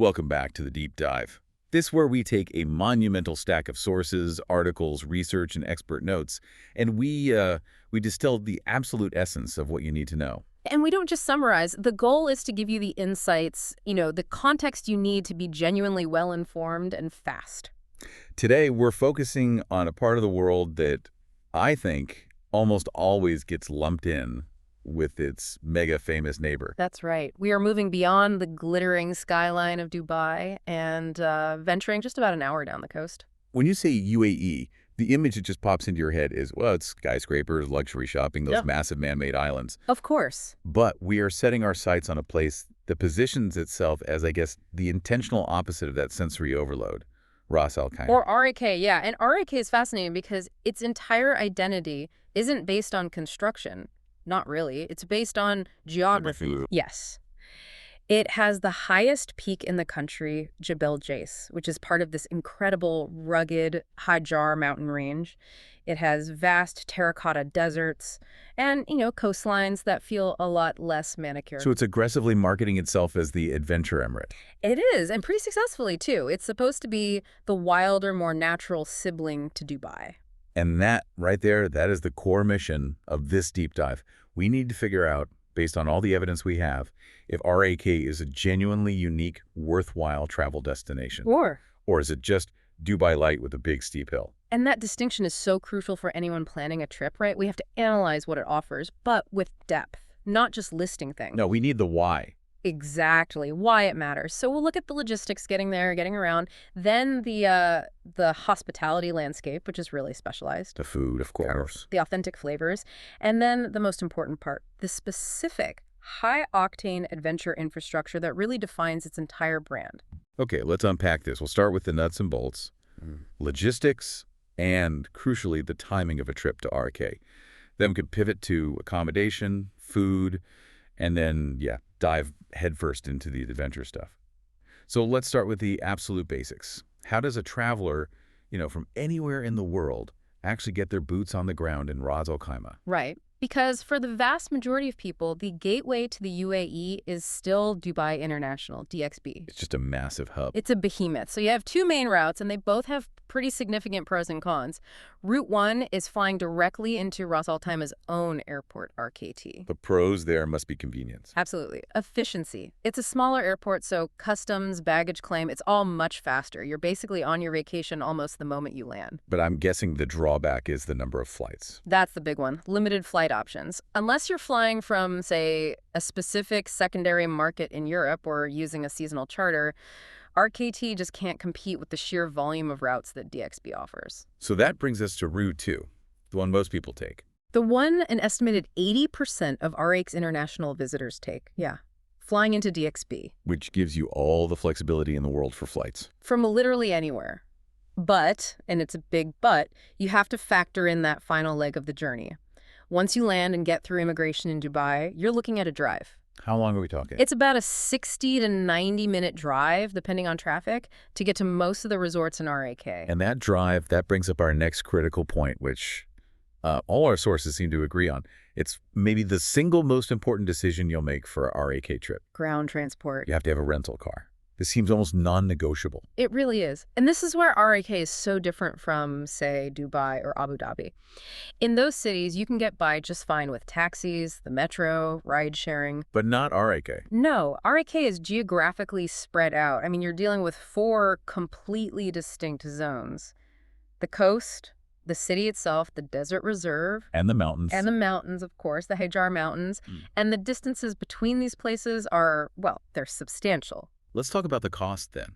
Welcome back to the Deep Dive. This is where we take a monumental stack of sources, articles, research, and expert notes, and we distill the absolute essence of what you need to know. And we don't just summarize. The goal is to give you the insights, the context you need to be genuinely well-informed and fast. Today, we're focusing on a part of the world that I think almost always gets lumped in with its mega-famous neighbor. That's right. We are moving beyond the glittering skyline of Dubai and venturing just about an hour down the coast. When you say UAE, the image that just pops into your head is, well, it's skyscrapers, luxury shopping, those massive man-made islands. Of course. But we are setting our sights on a place that positions itself as, I guess, the intentional opposite of that sensory overload. Ras Al Khaimah. Or RAK, yeah. And RAK is fascinating because its entire identity isn't based on construction. Not really. It's based on geography. Yes. It has the highest peak in the country, Jebel Jais, which is part of this incredible, rugged Hajar mountain range. It has vast terracotta deserts and, coastlines that feel a lot less manicured. So it's aggressively marketing itself as the adventure emirate. It is, and pretty successfully, too. It's supposed to be the wilder, more natural sibling to Dubai. And that, right there, that is the core mission of this deep dive. We need to figure out, based on all the evidence we have, if RAK is a genuinely unique, worthwhile travel destination. Or is it just Dubai Light with a big steep hill? And that distinction is so crucial for anyone planning a trip, right? We have to analyze what it offers, but with depth, not just listing things. No, we need the why. Exactly, why it matters. So we'll look at the logistics, getting there, getting around, then the hospitality landscape, which is really specialized. The food, of course. The authentic flavors, and then the most important part, the specific high-octane adventure infrastructure that really defines its entire brand. Okay, let's unpack this. We'll start with the nuts and bolts, logistics, and crucially, the timing of a trip to RK. Then we could pivot to accommodation, food, and then, dive headfirst into the adventure stuff. So let's start with the absolute basics. How does a traveler, from anywhere in the world actually get their boots on the ground in Ras Al Khaimah? Right. Because for the vast majority of people, the gateway to the UAE is still Dubai International, DXB. It's just a massive hub. It's a behemoth. So you have two main routes, and they both have pretty significant pros and cons. Route 1 is flying directly into Ras Al Khaimah's own airport, RKT. The pros there must be convenience. Absolutely. Efficiency. It's a smaller airport, so customs, baggage claim, it's all much faster. You're basically on your vacation almost the moment you land. But I'm guessing the drawback is the number of flights. That's the big one. Limited flight options. Unless you're flying from, say, a specific secondary market in Europe or using a seasonal charter, RKT just can't compete with the sheer volume of routes that DXB offers. So that brings us to Route 2, the one most people take. The one an estimated 80% of RAK's international visitors take, flying into DXB. Which gives you all the flexibility in the world for flights. From literally anywhere. But, and it's a big but, you have to factor in that final leg of the journey. Once you land and get through immigration in Dubai, you're looking at a drive. How long are we talking? It's about a 60 to 90-minute drive, depending on traffic, to get to most of the resorts in RAK. And that drive, that brings up our next critical point, which all our sources seem to agree on. It's maybe the single most important decision you'll make for a RAK trip. Ground transport. You have to have a rental car. This seems almost non-negotiable. It really is. And this is where RAK is so different from, say, Dubai or Abu Dhabi. In those cities, you can get by just fine with taxis, the metro, ride-sharing. But not RAK. No, RAK is geographically spread out. I mean, you're dealing with 4 completely distinct zones. The coast, the city itself, the desert reserve. And the mountains. And the mountains, of course, the Hajar Mountains. And the distances between these places are, well, they're substantial. Let's talk about the cost then.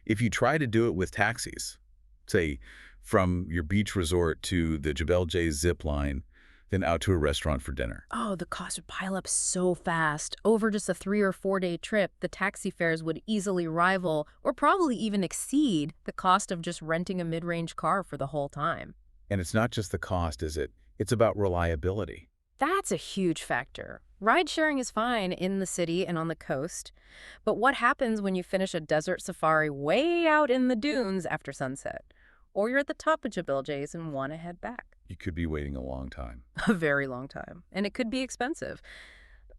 If you try to do it with taxis, say from your beach resort to the Jebel Jais zip line, then out to a restaurant for dinner. Oh, the cost would pile up so fast. Over just a 3 or 4 day trip, the taxi fares would easily rival or probably even exceed the cost of just renting a mid-range car for the whole time. And it's not just the cost, is it? It's about reliability. That's a huge factor. Ride-sharing is fine in the city and on the coast, but what happens when you finish a desert safari way out in the dunes after sunset? Or you're at the top of Jebel Jais and want to head back? You could be waiting a long time. A very long time. And it could be expensive.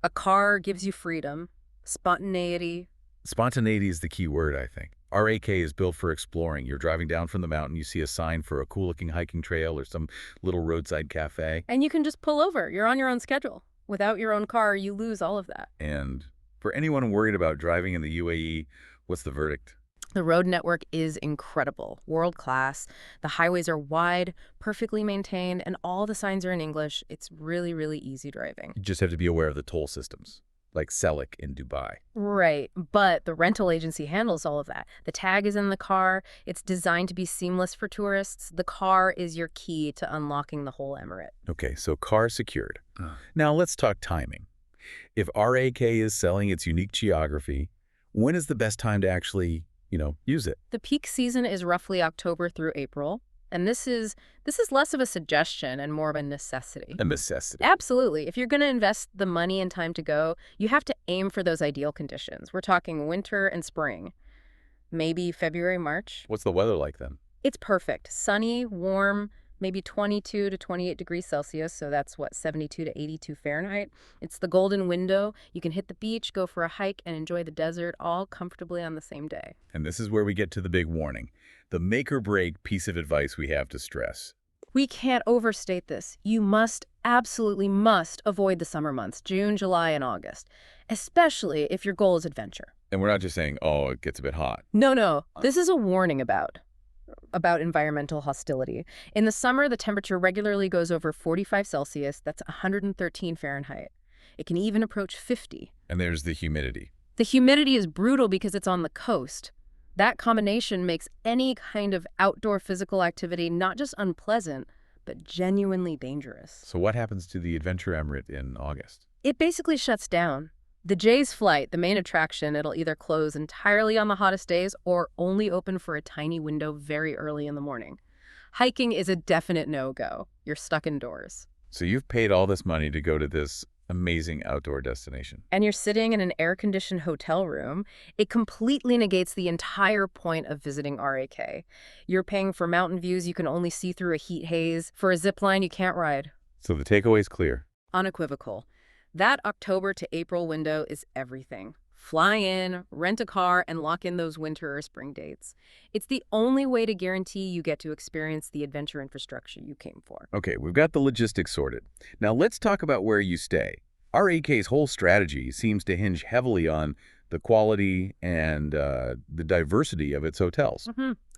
A car gives you freedom, spontaneity, Spontaneity is the key word, I think. RAK is built for exploring. You're driving down from the mountain, you see a sign for a cool-looking hiking trail or some little roadside cafe. And you can just pull over. You're on your own schedule. Without your own car, you lose all of that. And for anyone worried about driving in the UAE, what's the verdict? The road network is incredible, world-class. The highways are wide, perfectly maintained, and all the signs are in English. It's really, really easy driving. You just have to be aware of the toll systems, like Selic in Dubai. Right, but the rental agency handles all of that. The tag is in the car. It's designed to be seamless for tourists. The car is your key to unlocking the whole emirate. Okay, so car secured. Now let's talk timing. If RAK is selling its unique geography, when is the best time to actually, use it? The peak season is roughly October through April, and this is less of a suggestion and more of a necessity. A necessity. Absolutely. If you're going to invest the money and time to go, you have to aim for those ideal conditions. We're talking winter and spring, maybe February, March. What's the weather like then? It's perfect. Sunny, warm, maybe 22 to 28 degrees Celsius, so that's 72 to 82 Fahrenheit. It's the golden window. You can hit the beach, go for a hike, and enjoy the desert all comfortably on the same day. And this is where we get to the big warning, the make-or-break piece of advice we have to stress. We can't overstate this. You must, absolutely must, avoid the summer months, June, July, and August, especially if your goal is adventure. And we're not just saying, oh, it gets a bit hot. No. This is a warning about environmental hostility. In the summer, the temperature regularly goes over 45 Celsius. That's 113 Fahrenheit. It can even approach 50. And there's the humidity. The humidity is brutal because it's on the coast. That combination makes any kind of outdoor physical activity not just unpleasant, but genuinely dangerous. So what happens to the Adventure Emirate in August? It basically shuts down. The Jais flight, the main attraction, it'll either close entirely on the hottest days or only open for a tiny window very early in the morning. Hiking is a definite no-go. You're stuck indoors. So you've paid all this money to go to this amazing outdoor destination. And you're sitting in an air-conditioned hotel room. It completely negates the entire point of visiting RAK. You're paying for mountain views you can only see through a heat haze, for a zip line you can't ride. So the takeaway's clear. Unequivocal. That October to April window is everything. Fly in, rent a car, and lock in those winter or spring dates. It's the only way to guarantee you get to experience the adventure infrastructure you came for. Okay, we've got the logistics sorted. Now let's talk about where you stay. RAK's whole strategy seems to hinge heavily on the quality and the diversity of its hotels.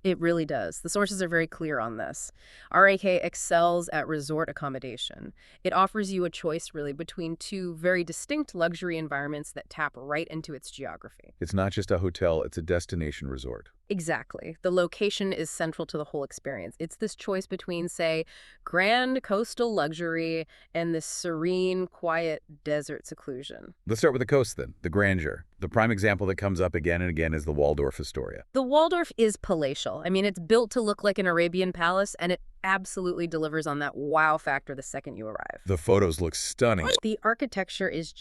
It really does. The sources are very clear on this. RAK excels at resort accommodation. It offers you a choice, really, between two very distinct luxury environments that tap right into its geography. It's not just a hotel, it's a destination resort. Exactly. The location is central to the whole experience. It's this choice between, say, grand coastal luxury and this serene, quiet desert seclusion. Let's start with the coast then, the grandeur. The prime example that comes up again and again is the Waldorf Astoria. The Waldorf is palatial. I mean, it's built to look like an Arabian palace, and it absolutely delivers on that wow factor the second you arrive. The photos look stunning. The architecture is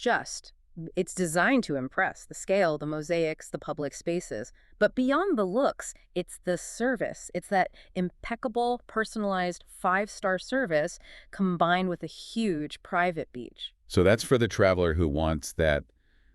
it's designed to impress. The scale, the mosaics, the public spaces. But beyond the looks, it's the service. It's that impeccable, personalized 5-star service combined with a huge private beach. So that's for the traveler who wants that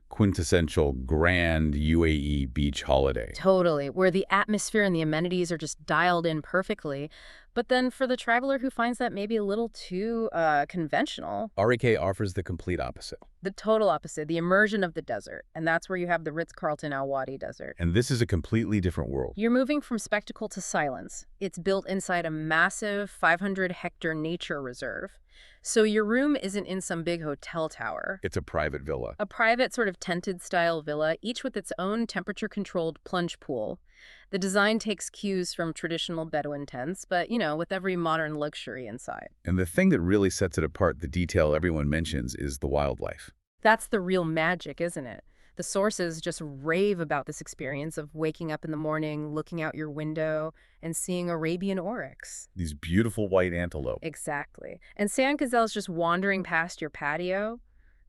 quintessential grand UAE beach holiday. Totally, where the atmosphere and the amenities are just dialed in perfectly. But then for the traveler who finds that maybe a little too conventional, RAK offers the complete opposite. the total opposite, the immersion of the desert. And that's where you have the Ritz-Carlton Al Wadi Desert. And this is a completely different world. You're moving from spectacle to silence. It's built inside a massive 500-hectare nature reserve. So your room isn't in some big hotel tower. It's a private villa. A private sort of tented-style villa, each with its own temperature-controlled plunge pool. The design takes cues from traditional Bedouin tents, but, with every modern luxury inside. And the thing that really sets it apart, the detail everyone mentions, is the wildlife. That's the real magic, isn't it? The sources just rave about this experience of waking up in the morning, looking out your window, and seeing Arabian oryx. These beautiful white antelope. Exactly. And sand gazelles just wandering past your patio.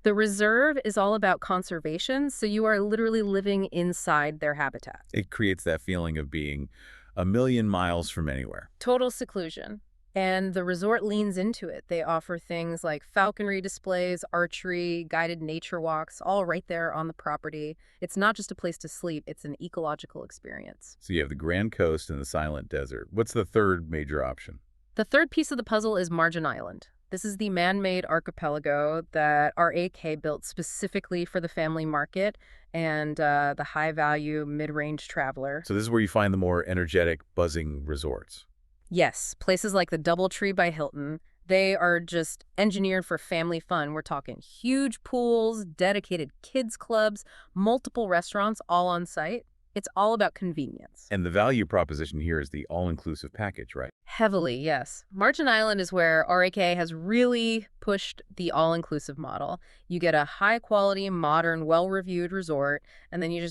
The reserve is all about conservation, so you are literally living inside their habitat. It creates that feeling of being a million miles from anywhere. Total seclusion. And the resort leans into it. They offer things like falconry displays, archery, guided nature walks, all right there on the property. It's not just a place to sleep, it's an ecological experience. So you have the Grand Coast and the Silent Desert. What's the third major option? The third piece of the puzzle is Margin Island. This is the man-made archipelago that RAK built specifically for the family market and the high-value, mid-range traveler. So this is where you find the more energetic, buzzing resorts. Yes, places like the Doubletree by Hilton, they are just engineered for family fun. We're talking huge pools, dedicated kids clubs, multiple restaurants all on site. It's all about convenience. And the value proposition here is the all-inclusive package, right? Heavily, yes. Margin Island is where RAK has really pushed the all-inclusive model. You get a high-quality, modern, well-reviewed resort, and then you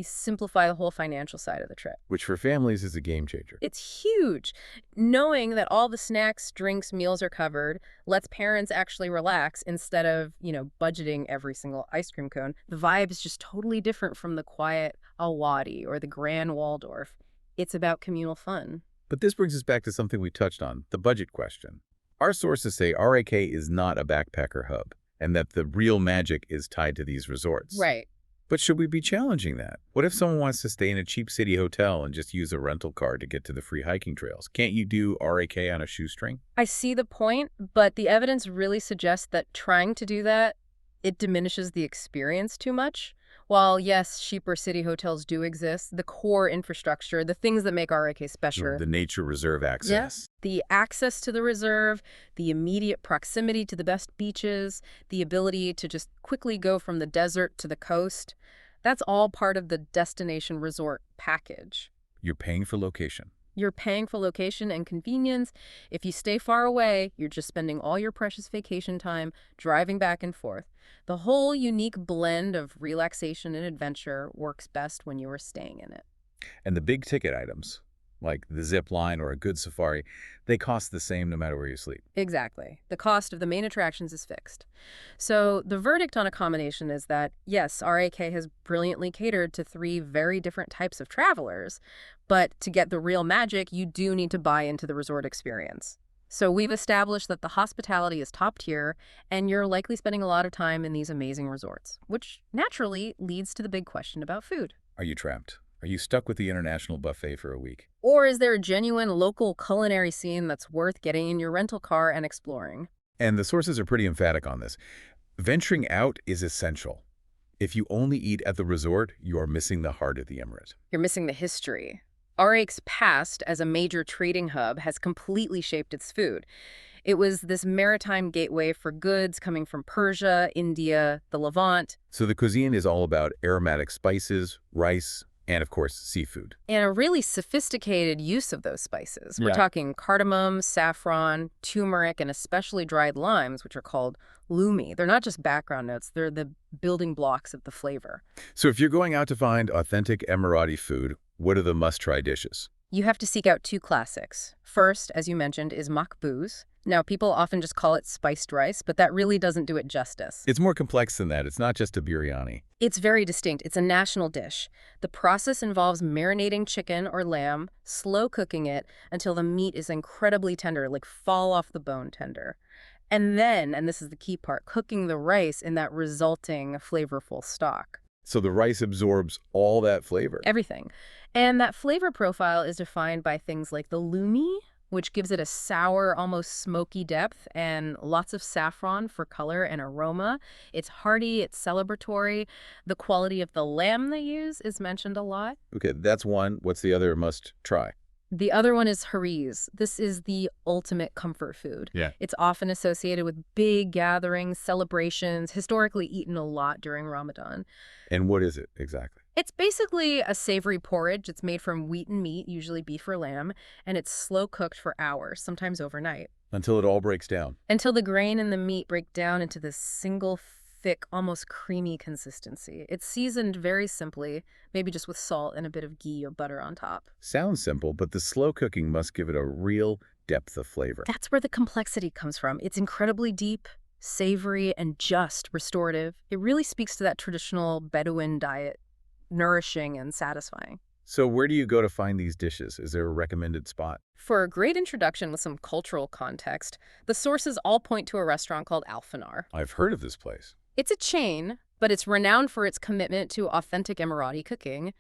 simplify the whole financial side of the trip. Which for families is a game changer. It's huge. Knowing that all the snacks, drinks, meals are covered lets parents actually relax instead of, budgeting every single ice cream cone. The vibe is just totally different from the quiet Al-Wadi or the Grand Waldorf. It's about communal fun. But this brings us back to something we touched on, the budget question. Our sources say RAK is not a backpacker hub, and that the real magic is tied to these resorts. Right. But should we be challenging that? What if someone wants to stay in a cheap city hotel and just use a rental car to get to the free hiking trails? Can't you do RAK on a shoestring? I see the point, but the evidence really suggests that trying to do that, it diminishes the experience too much. While, yes, cheaper city hotels do exist, the core infrastructure, the things that make RAK special. The nature reserve access. Yes. The access to the reserve, the immediate proximity to the best beaches, the ability to just quickly go from the desert to the coast. That's all part of the destination resort package. You're paying for location. You're paying for location and convenience. If you stay far away, you're just spending all your precious vacation time driving back and forth. The whole unique blend of relaxation and adventure works best when you are staying in it. And the big ticket items, like the zip line or a good safari, they cost the same no matter where you sleep. Exactly. The cost of the main attractions is fixed. So the verdict on accommodation is that, yes, RAK has brilliantly catered to three very different types of travelers, but to get the real magic, you do need to buy into the resort experience. So we've established that the hospitality is top tier, and you're likely spending a lot of time in these amazing resorts, which naturally leads to the big question about food. Are you trapped? Are you stuck with the international buffet for a week? Or is there a genuine local culinary scene that's worth getting in your rental car and exploring? And the sources are pretty emphatic on this. Venturing out is essential. If you only eat at the resort, you are missing the heart of the emirate. You're missing the history. RAK's past as a major trading hub has completely shaped its food. It was this maritime gateway for goods coming from Persia, India, the Levant. So the cuisine is all about aromatic spices, rice, and of course, seafood. And a really sophisticated use of those spices. We're talking cardamom, saffron, turmeric, and especially dried limes, which are called lumi. They're not just background notes, they're the building blocks of the flavor. So if you're going out to find authentic Emirati food, what are the must-try dishes? You have to seek out two classics. First, as you mentioned, is makbuz. Now, people often just call it spiced rice, but that really doesn't do it justice. It's more complex than that. It's not just a biryani. It's very distinct. It's a national dish. The process involves marinating chicken or lamb, slow cooking it until the meat is incredibly tender, like fall off the bone tender. And then, and this is the key part, cooking the rice in that resulting flavorful stock. So the rice absorbs all that flavor. Everything. And that flavor profile is defined by things like the lumi, which gives it a sour, almost smoky depth, and lots of saffron for color and aroma. It's hearty, it's celebratory. The quality of the lamb they use is mentioned a lot. Okay, that's one. What's the other must try? The other one is hariz. This is the ultimate comfort food. Yeah. It's often associated with big gatherings, celebrations, historically eaten a lot during Ramadan. And what is it exactly? It's basically a savory porridge. It's made from wheat and meat, usually beef or lamb, and it's slow cooked for hours, sometimes overnight. Until it all breaks down. Until the grain and the meat break down into this single thick, almost creamy consistency. It's seasoned very simply, maybe just with salt and a bit of ghee or butter on top. Sounds simple, but the slow cooking must give it a real depth of flavor. That's where the complexity comes from. It's incredibly deep, savory, and just restorative. It really speaks to that traditional Bedouin diet, nourishing and satisfying. So where do you go to find these dishes? Is there a recommended spot? For a great introduction with some cultural context, the sources all point to a restaurant called Alfanar. I've heard of this place. It's a chain, but it's renowned for its commitment to authentic Emirati cooking,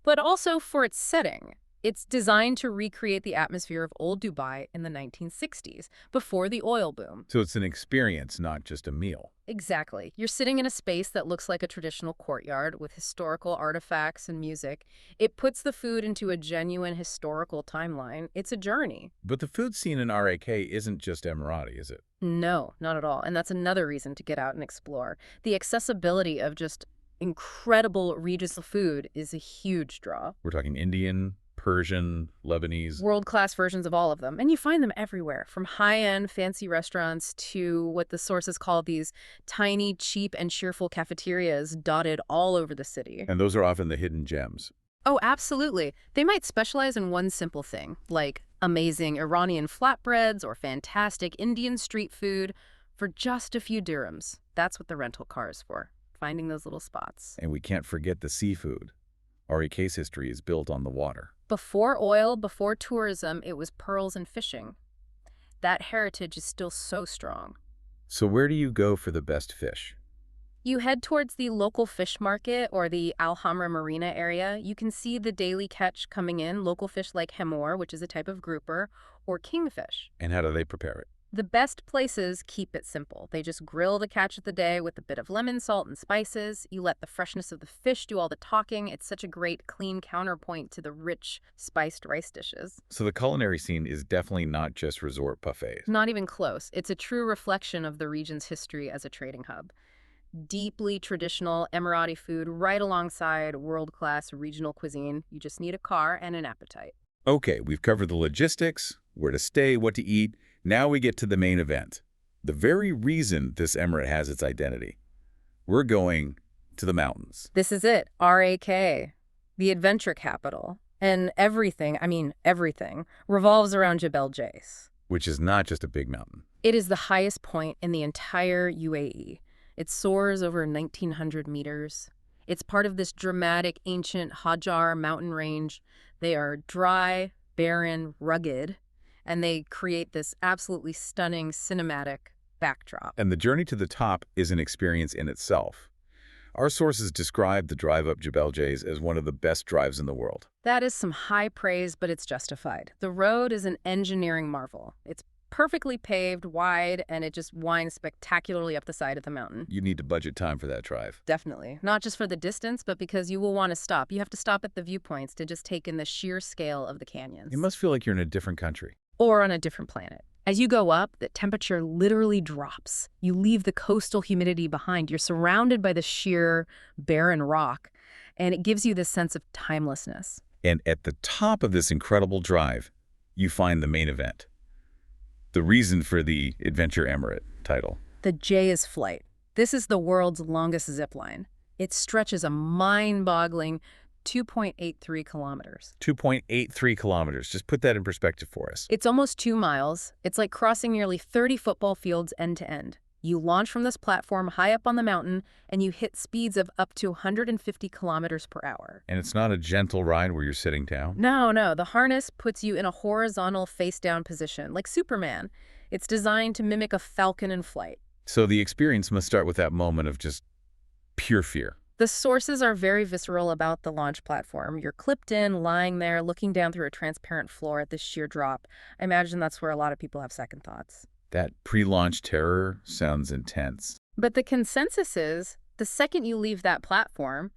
but also for its setting. It's designed to recreate the atmosphere of old Dubai in the 1960s, before the oil boom. So it's an experience, not just a meal. Exactly. You're sitting in a space that looks like a traditional courtyard with historical artifacts and music. It puts the food into a genuine historical timeline. It's a journey. But the food scene in RAK isn't just Emirati, is it? No, not at all. And that's another reason to get out and explore. The accessibility of just incredible regional food is a huge draw. We're talking Indian, Persian, Lebanese. World-class versions of all of them. And you find them everywhere, from high-end fancy restaurants to what the sources call these tiny, cheap, and cheerful cafeterias dotted all over the city. And those are often the hidden gems. Oh, absolutely. They might specialize in one simple thing, like amazing Iranian flatbreads or fantastic Indian street food for just a few dirhams. That's what the rental car is for, finding those little spots. And we can't forget the seafood. RAK's history is built on the water. Before oil, before tourism, it was pearls and fishing. That heritage is still so strong. So where do you go for the best fish? You head towards the local fish market or the Al Hamra Marina area. You can see the daily catch coming in, local fish like hemor, which is a type of grouper, or kingfish. And how do they prepare it? The best places keep it simple. They just grill the catch of the day with a bit of lemon, salt, and spices. You let the freshness of the fish do all the talking. It's such a great, clean counterpoint to the rich, spiced rice dishes. So the culinary scene is definitely not just resort buffets. Not even close. It's a true reflection of the region's history as a trading hub. Deeply traditional Emirati food right alongside world-class regional cuisine. You just need a car and an appetite. Okay, we've covered the logistics, where to stay, what to eat. Now we get to the main event, the very reason this emirate has its identity. We're going to the mountains. This is it, RAK, the adventure capital. And everything, revolves around Jebel Jais. Which is not just a big mountain. It is the highest point in the entire UAE. It soars over 1,900 meters. It's part of this dramatic, ancient Hajar mountain range. They are dry, barren, rugged, and they create this absolutely stunning cinematic backdrop. And the journey to the top is an experience in itself. Our sources describe the drive up Jebel Jais as one of the best drives in the world. That is some high praise, but it's justified. The road is an engineering marvel. It's perfectly paved, wide, and it just winds spectacularly up the side of the mountain. You need to budget time for that drive. Definitely. Not just for the distance, but because you will want to stop. You have to stop at the viewpoints to just take in the sheer scale of the canyons. It must feel like you're in a different country. Or on a different planet. As you go up, the temperature literally drops. You leave the coastal humidity behind. You're surrounded by the sheer, barren rock, and it gives you this sense of timelessness. And at the top of this incredible drive, you find the main event. The reason for the Adventure Emirate title. The Jais flight. This is the world's longest zip line. It stretches a mind-boggling 2.83 kilometers. 2.83 kilometers. Just put that in perspective for us. It's almost 2 miles. It's like crossing nearly 30 football fields end to end. You launch from this platform high up on the mountain, and you hit speeds of up to 150 kilometers per hour. And it's not a gentle ride where you're sitting down? No. The harness puts you in a horizontal face-down position, like Superman. It's designed to mimic a falcon in flight. So the experience must start with that moment of just pure fear. The sources are very visceral about the launch platform. You're clipped in, lying there, looking down through a transparent floor at this sheer drop. I imagine that's where a lot of people have second thoughts. That pre-launch terror sounds intense. But the consensus is, the second you leave that platform,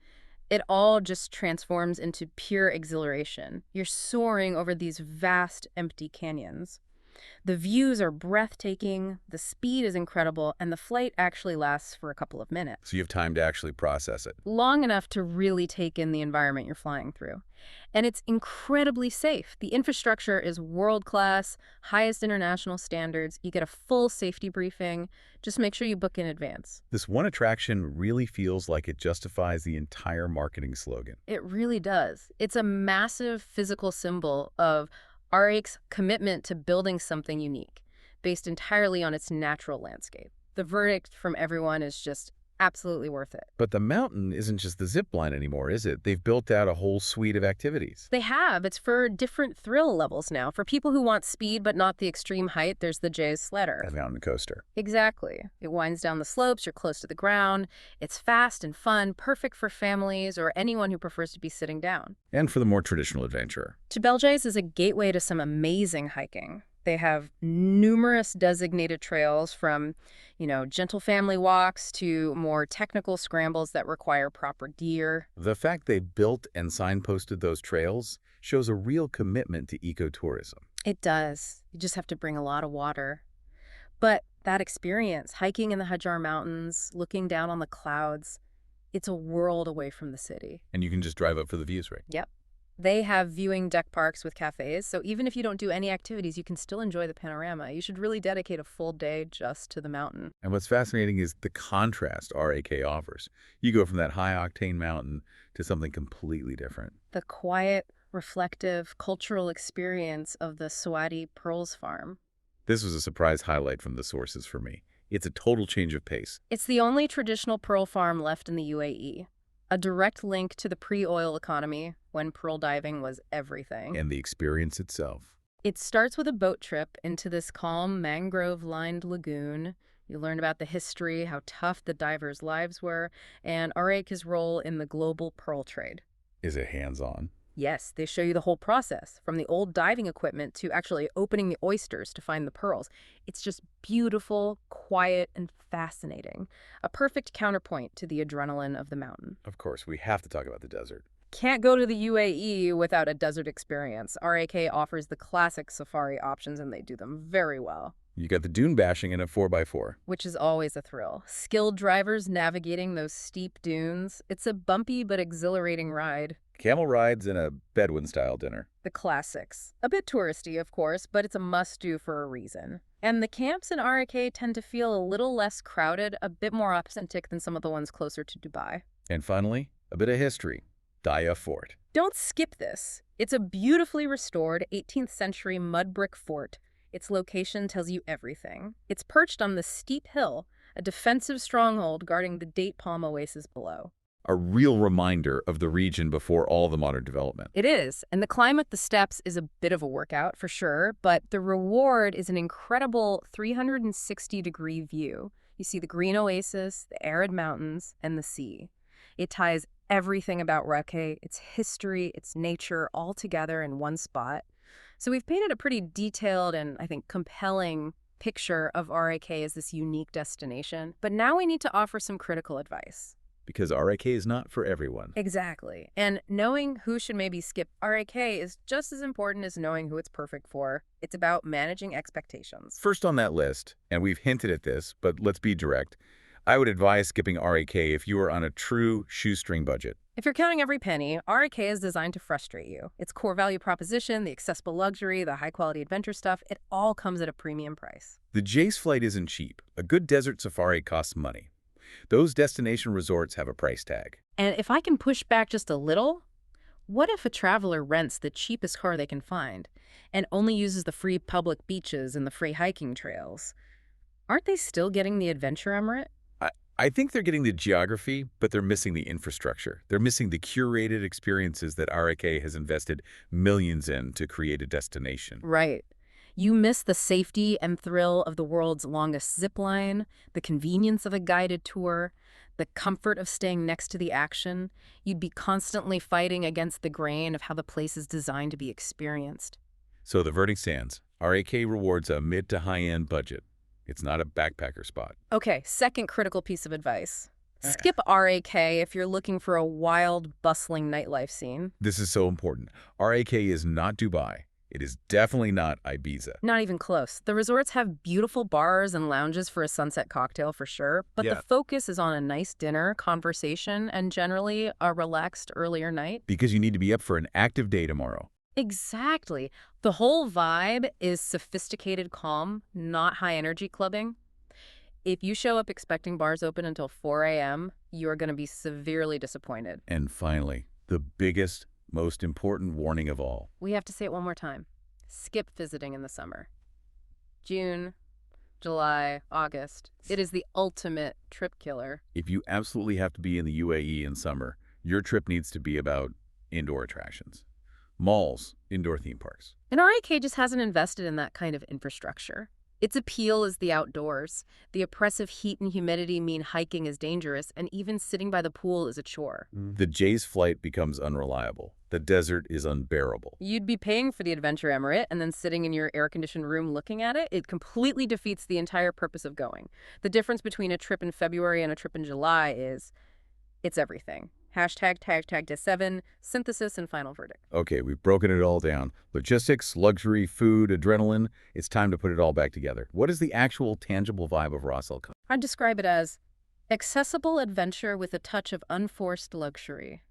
it all just transforms into pure exhilaration. You're soaring over these vast, empty canyons. The views are breathtaking, the speed is incredible, and the flight actually lasts for a couple of minutes. So you have time to actually process it. Long enough to really take in the environment you're flying through. And it's incredibly safe. The infrastructure is world-class, highest international standards. You get a full safety briefing. Just make sure you book in advance. This one attraction really feels like it justifies the entire marketing slogan. It really does. It's a massive physical symbol of RAK's commitment to building something unique, based entirely on its natural landscape. The verdict from everyone is just Absolutely worth it. But the mountain isn't just the zip line anymore, is it? They've built out a whole suite of activities. They have. It's for different thrill levels now. For people who want speed but not the extreme height, there's the Jais Sledder. A mountain coaster. Exactly. It winds down the slopes, you're close to the ground. It's fast and fun, perfect for families or anyone who prefers to be sitting down. And for the more traditional adventurer. Jebel Jais is a gateway to some amazing hiking. They have numerous designated trails from, gentle family walks to more technical scrambles that require proper gear. The fact they built and signposted those trails shows a real commitment to ecotourism. It does. You just have to bring a lot of water. But that experience, hiking in the Hajar Mountains, looking down on the clouds, it's a world away from the city. And you can just drive up for the views, right? Yep. They have viewing deck parks with cafes, so even if you don't do any activities, you can still enjoy the panorama. You should really dedicate a full day just to the mountain. And what's fascinating is the contrast RAK offers. You go from that high-octane mountain to something completely different. The quiet, reflective, cultural experience of the Swati Pearls Farm. This was a surprise highlight from the sources for me. It's a total change of pace. It's the only traditional pearl farm left in the UAE. A direct link to the pre-oil economy when pearl diving was everything. And the experience itself. It starts with a boat trip into this calm, mangrove-lined lagoon. You learn about the history, how tough the divers' lives were, and RAK's role in the global pearl trade. Is it hands-on? Yes, they show you the whole process, from the old diving equipment to actually opening the oysters to find the pearls. It's just beautiful, quiet, and fascinating. A perfect counterpoint to the adrenaline of the mountain. Of course, we have to talk about the desert. Can't go to the UAE without a desert experience. RAK offers the classic safari options, and they do them very well. You got the dune bashing in a 4x4. Which is always a thrill. Skilled drivers navigating those steep dunes. It's a bumpy but exhilarating ride. Camel rides and a Bedouin-style dinner. The classics. A bit touristy, of course, but it's a must-do for a reason. And the camps in RAK tend to feel a little less crowded, a bit more authentic than some of the ones closer to Dubai. And finally, a bit of history. Daya Fort. Don't skip this. It's a beautifully restored 18th century mud brick fort. Its location tells you everything. It's perched on the steep hill, a defensive stronghold guarding the date palm oasis below. A real reminder of the region before all the modern development. It is, and the climb up the steps is a bit of a workout for sure, but the reward is an incredible 360-degree view. You see the green oasis, the arid mountains, and the sea. It ties everything about Rakeh, its history, its nature, all together in one spot. So we've painted a pretty detailed and, I think, compelling picture of RAK as this unique destination. But now we need to offer some critical advice. Because RAK is not for everyone. Exactly. And knowing who should maybe skip RAK is just as important as knowing who it's perfect for. It's about managing expectations. First on that list, and we've hinted at this, but let's be direct, I would advise skipping RAK if you are on a true shoestring budget. If you're counting every penny, RAK is designed to frustrate you. Its core value proposition, the accessible luxury, the high-quality adventure stuff, it all comes at a premium price. The Jais flight isn't cheap. A good desert safari costs money. Those destination resorts have a price tag. And if I can push back just a little, what if a traveler rents the cheapest car they can find and only uses the free public beaches and the free hiking trails? Aren't they still getting the adventure emirate? I think they're getting the geography, but they're missing the infrastructure. They're missing the curated experiences that RAK has invested millions in to create a destination. Right. You miss the safety and thrill of the world's longest zip line, the convenience of a guided tour, the comfort of staying next to the action. You'd be constantly fighting against the grain of how the place is designed to be experienced. So the verdict stands. RAK rewards a mid to high-end budget. It's not a backpacker spot. Okay, second critical piece of advice. Skip RAK if you're looking for a wild, bustling nightlife scene. This is so important. RAK is not Dubai. It is definitely not Ibiza. Not even close. The resorts have beautiful bars and lounges for a sunset cocktail for sure, but the focus is on a nice dinner, conversation, and generally a relaxed earlier night. Because you need to be up for an active day tomorrow. Exactly. The whole vibe is sophisticated calm, not high-energy clubbing. If you show up expecting bars open until 4 a.m., you're going to be severely disappointed. And finally, the biggest, most important warning of all. We have to say it one more time. Skip visiting in the summer. June, July, August. It is the ultimate trip killer. If you absolutely have to be in the UAE in summer, your trip needs to be about indoor attractions. Malls, indoor theme parks. And RAK just hasn't invested in that kind of infrastructure. Its appeal is the outdoors. The oppressive heat and humidity mean hiking is dangerous, and even sitting by the pool is a chore. The Jais flight becomes unreliable. The desert is unbearable. You'd be paying for the adventure emirate and then sitting in your air-conditioned room looking at it. It completely defeats the entire purpose of going. The difference between a trip in February and a trip in July is it's everything. #tag 7, synthesis and final verdict. Okay, we've broken it all down. Logistics, luxury, food, adrenaline. It's time to put it all back together. What is the actual tangible vibe of Ras Al Khaimah? I'd describe it as accessible adventure with a touch of unforced luxury.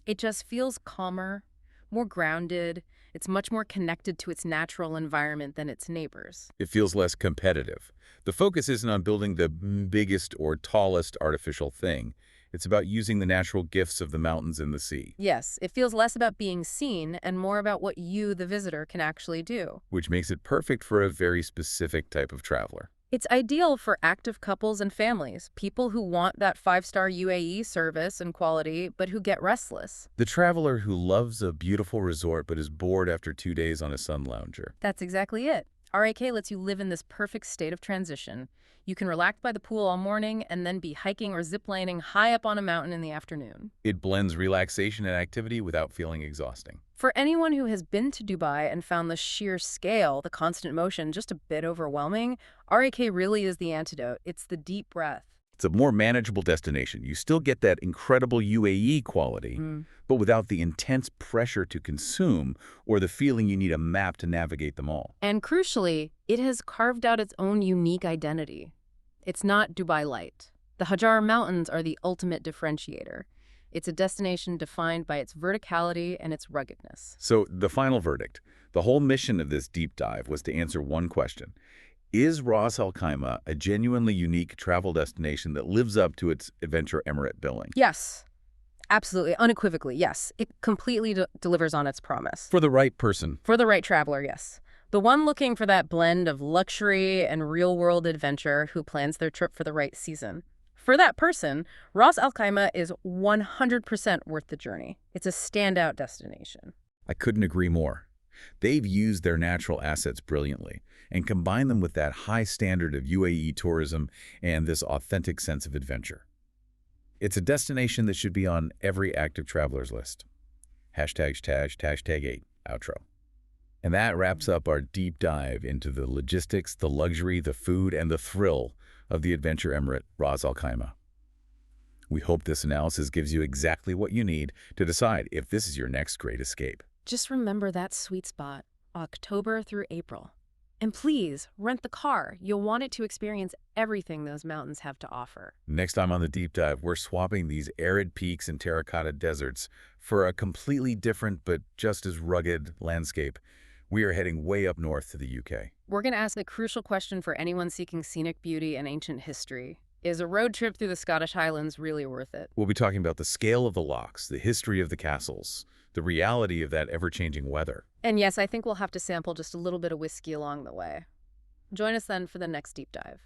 It just feels calmer, more grounded. It's much more connected to its natural environment than its neighbors. It feels less competitive. The focus isn't on building the biggest or tallest artificial thing. It's about using the natural gifts of the mountains and the sea. Yes, it feels less about being seen and more about what you, the visitor, can actually do. Which makes it perfect for a very specific type of traveler. It's ideal for active couples and families, people who want that 5-star UAE service and quality, but who get restless. The traveler who loves a beautiful resort but is bored after 2 days on a sun lounger. That's exactly it. RAK lets you live in this perfect state of transition. You can relax by the pool all morning and then be hiking or ziplining high up on a mountain in the afternoon. It blends relaxation and activity without feeling exhausting. For anyone who has been to Dubai and found the sheer scale, the constant motion, just a bit overwhelming, RAK really is the antidote. It's the deep breath. It's a more manageable destination. You still get that incredible UAE quality, but without the intense pressure to consume or the feeling you need a map to navigate them all. And crucially, it has carved out its own unique identity. It's not Dubai Light. The Hajar Mountains are the ultimate differentiator. It's a destination defined by its verticality and its ruggedness. So the final verdict, the whole mission of this deep dive was to answer one question. Is Ras Al Khaimah a genuinely unique travel destination that lives up to its adventure emirate billing? Yes, absolutely, unequivocally, yes. It completely delivers on its promise. For the right person. For the right traveler, yes. The one looking for that blend of luxury and real-world adventure who plans their trip for the right season. For that person, Ras Al Khaimah is 100% worth the journey. It's a standout destination. I couldn't agree more. They've used their natural assets brilliantly and combined them with that high standard of UAE tourism and this authentic sense of adventure. It's a destination that should be on every active traveler's list. #8, outro. And that wraps up our deep dive into the logistics, the luxury, the food, and the thrill of the adventure emirate, Ras Al Khaimah. We hope this analysis gives you exactly what you need to decide if this is your next great escape. Just remember that sweet spot, October through April. And please, rent the car. You'll want it to experience everything those mountains have to offer. Next time on the deep dive, we're swapping these arid peaks and terracotta deserts for a completely different but just as rugged landscape. We are heading way up north to the UK. We're going to ask the crucial question for anyone seeking scenic beauty and ancient history. Is a road trip through the Scottish Highlands really worth it? We'll be talking about the scale of the lochs, the history of the castles, the reality of that ever-changing weather. And yes, I think we'll have to sample just a little bit of whiskey along the way. Join us then for the next deep dive.